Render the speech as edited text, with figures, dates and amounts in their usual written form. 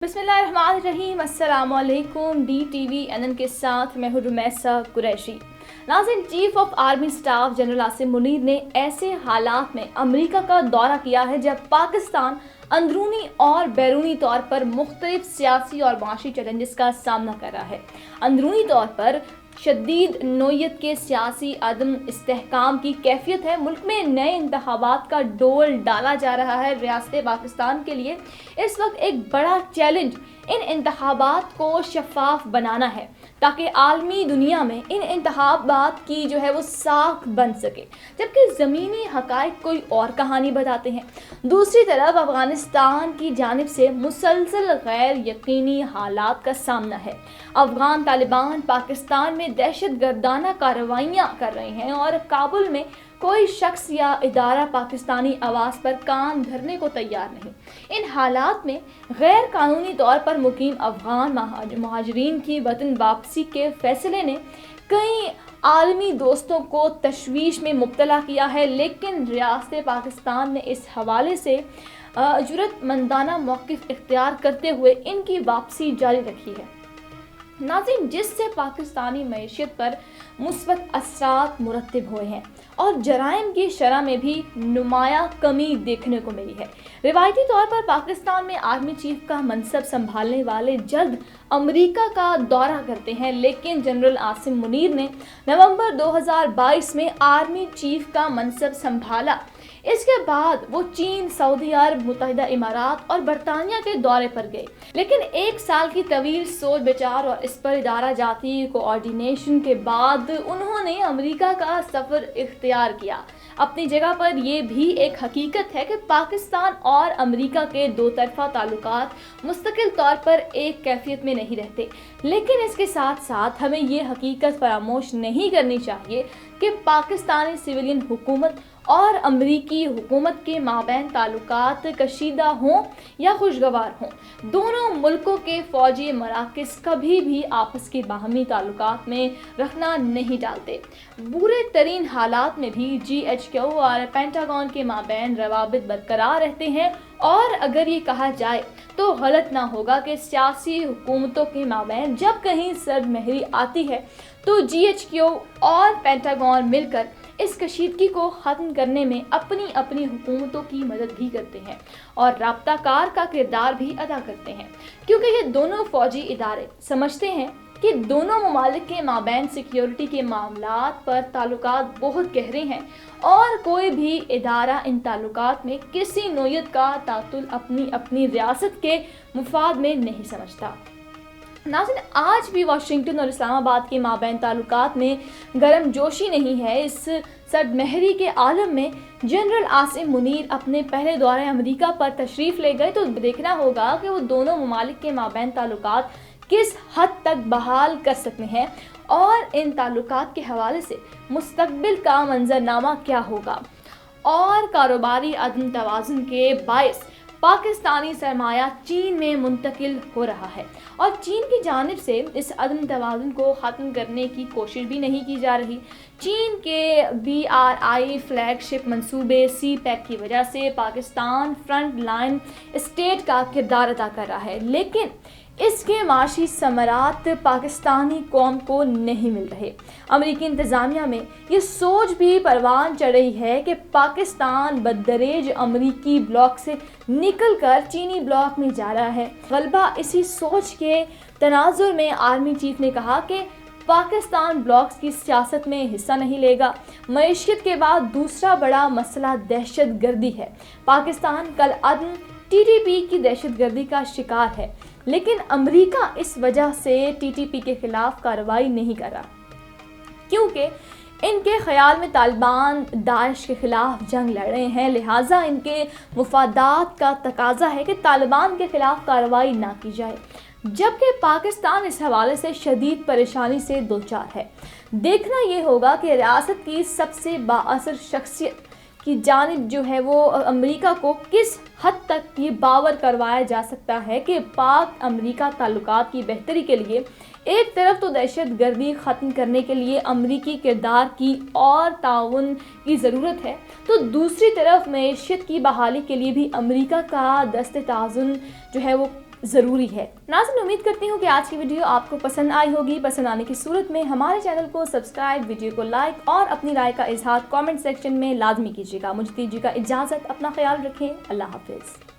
बिस्मिल्लाहिर्रहमानिर्रहीम। अस्सलाम वालेकुम। DTV के साथ मैं हूँ रुमैसा कुरैशी। नाज़रीन, chief of army staff general Asim Munir ने ऐसे हालात में अमेरिका का दौरा किया है जब पाकिस्तान अंदरूनी और बैरूनी तौर पर मुख्तलिफ सियासी और माशी चैलेंजेस का सामना कर रहा है। अंदरूनी तौर पर शदीद नोयत के सियासी अदम इस्तेहकाम की कैफियत है। मुल्क में नए इंतखाबात का डोल डाला जा रहा है। रियासत पाकिस्तान के लिए इस वक्त एक बड़ा चैलेंज इन इंतखाबात को शफाफ बनाना है ताकि आलमी दुनिया में इन इंतखाबात की जो है वो साख बन सके, जबकि ज़मीनी हक़ाइक़ कोई और कहानी बताते हैं। दूसरी तरफ अफ़गानिस्तान की जानिब से मुसलसल गैर यकीनी हालात का सामना है। अफ़गान तालिबान पाकिस्तान में दहशत गर्दाना कार्रवाइयाँ कर रहे हैं और काबुल में कोई शख्स या इदारा पाकिस्तानी आवाज़ पर कान धरने को तैयार नहीं। इन हालात में गैर कानूनी तौर पर मुकीम अफ़गान महाजरीन की वतन वापसी के फैसले ने कई आलमी दोस्तों को तशवीश में मुब्तला किया है, लेकिन रियासत पाकिस्तान ने इस हवाले से जुर्रतमंदाना मौक़िफ़ इख्तियार करते हुए इनकी वापसी जारी रखी है। नाज़रीन, जिससे पाकिस्तानी मईशत पर मुस्बत असरात मुरतब हुए हैं और जराइम की शरह में भी नुमाया कमी देखने को मिली है। रिवायती तौर पर पाकिस्तान में आर्मी चीफ का मनसब संभालने वाले जल्द अमेरिका का दौरा करते हैं, लेकिन जनरल आसिम मुनीर ने नवंबर 2022 में आर्मी चीफ का मनसब संभाला। इसके बाद वो चीन, सऊदी अरब, मुत्तहिदा इमारात और बरतानिया के दौरे पर गए, लेकिन एक साल की तवील सोच विचार और इस पर इदारा जाती कोऑर्डिनेशन के बाद उन्होंने अमेरिका का सफ़र इख्तियार किया। अपनी जगह पर यह भी एक हकीकत है कि पाकिस्तान और अमेरिका के दो तरफा ताल्लुकात मुस्तकिल तौर पर एक कैफियत में नहीं रहते, लेकिन इसके साथ साथ हमें ये हकीकत फरामोश नहीं करनी चाहिए कि पाकिस्तानी सिविलियन हुकूमत और अमरीकी हुकूमत के माबैन ताल्लुकात कशीदा हों या खुशगवार हों, दोनों मुल्कों के फ़ौजी मराकज़ कभी भी आपस के बाहमी ताल्लुकात में रखना नहीं डालते। बुरे तरीन हालात में भी GHQ और पेंटागन के माबैन रवाबित बरकरार रहते हैं, और अगर ये कहा जाए तो गलत ना होगा कि सियासी हुकूमतों के माबैन जब कहीं सरदमहरी आती है तो GHQ और पेंटागन मिलकर इस कशीदगी को ख़त्म करने में अपनी अपनी हुकूमतों की मदद भी करते हैं और राब्ताकार का किरदार भी अदा करते हैं, क्योंकि ये दोनों फ़ौजी इदारे समझते हैं कि दोनों ममालिक के माबैन सिक्योरिटी के मामलात पर ताल्लुकात बहुत गहरे हैं और कोई भी इदारा इन ताल्लुकात में किसी नोयत का तातुल अपनी अपनी रियासत के मुफाद में नहीं समझता। नाज़रीन, आज भी वाशिंगटन और इस्लामाबाद के माबैन ताल्लुकात में गर्म जोशी नहीं है। इस सरदमहरी के आलम में जनरल आसिम मुनीर अपने पहले दौरे अमेरिका पर तशरीफ़ ले गए तो देखना होगा कि वो दोनों ममालिक के माबैन ताल्लुकात किस हद तक बहाल कर सकते हैं और इन ताल्लुकात के हवाले से मुस्तकबिल का मंजरनामा क्या होगा। और कारोबारी अदम तवाज़ुन के बायस पाकिस्तानी सरमाया चीन में मुंतकिल हो रहा है और चीन की जानिब से इस अदम तवाज़ुन को ख़त्म करने की कोशिश भी नहीं की जा रही। चीन के BRI फ्लैगशिप मंसूबे CPEC की वजह से पाकिस्तान फ्रंट लाइन स्टेट का किरदार अदा कर रहा है, लेकिन इसके माशी समरात पाकिस्तानी कौम को नहीं मिल रहे। अमेरिकी इंतज़ामिया में ये सोच भी परवान चढ़ रही है कि पाकिस्तान बददरेज अमेरिकी ब्लॉक से निकल कर चीनी ब्लॉक में जा रहा है। गलबा इसी सोच के तनाजुर में आर्मी चीफ ने कहा कि पाकिस्तान ब्लॉक्स की सियासत में हिस्सा नहीं लेगा। मईशत के बाद दूसरा बड़ा मसला दहशत गर्दी है। पाकिस्तान कल अदम TTP की दहशत गर्दी का शिकार है, लेकिन अमेरिका इस वजह से TTP के खिलाफ कार्रवाई नहीं कर रहा, क्योंकि इनके ख्याल में तालिबान दाइश के खिलाफ जंग लड़ रहे हैं, लिहाजा इनके मुफादात का तकाजा है कि तालिबान के खिलाफ कार्रवाई ना की जाए, जबकि पाकिस्तान इस हवाले से शदीद परेशानी से दो चार है। देखना ये होगा कि रियासत की सबसे बाअसर शख्सियत की जानिब जो है वो अमेरिका को किस हद तक ये बावर करवाया जा सकता है कि पाक अमेरिका ताल्लुकात की बेहतरी के लिए एक तरफ तो दहशत गर्दी ख़त्म करने के लिए अमेरिकी किरदार की और ताउन की ज़रूरत है, तो दूसरी तरफ मईशत की बहाली के लिए भी अमेरिका का दस्ते ताज़ुन जो है वो ضروری ہے۔ ناظرین، امید کرتی ہوں کہ آج کی ویڈیو آپ کو پسند آئی ہوگی۔ پسند آنے کی صورت میں ہمارے چینل کو سبسکرائب، ویڈیو کو لائک اور اپنی رائے کا اظہار کامنٹ سیکشن میں لازمی کیجیے گا۔ مجھے دیجیے گا اجازت، اپنا خیال رکھیں، اللہ حافظ۔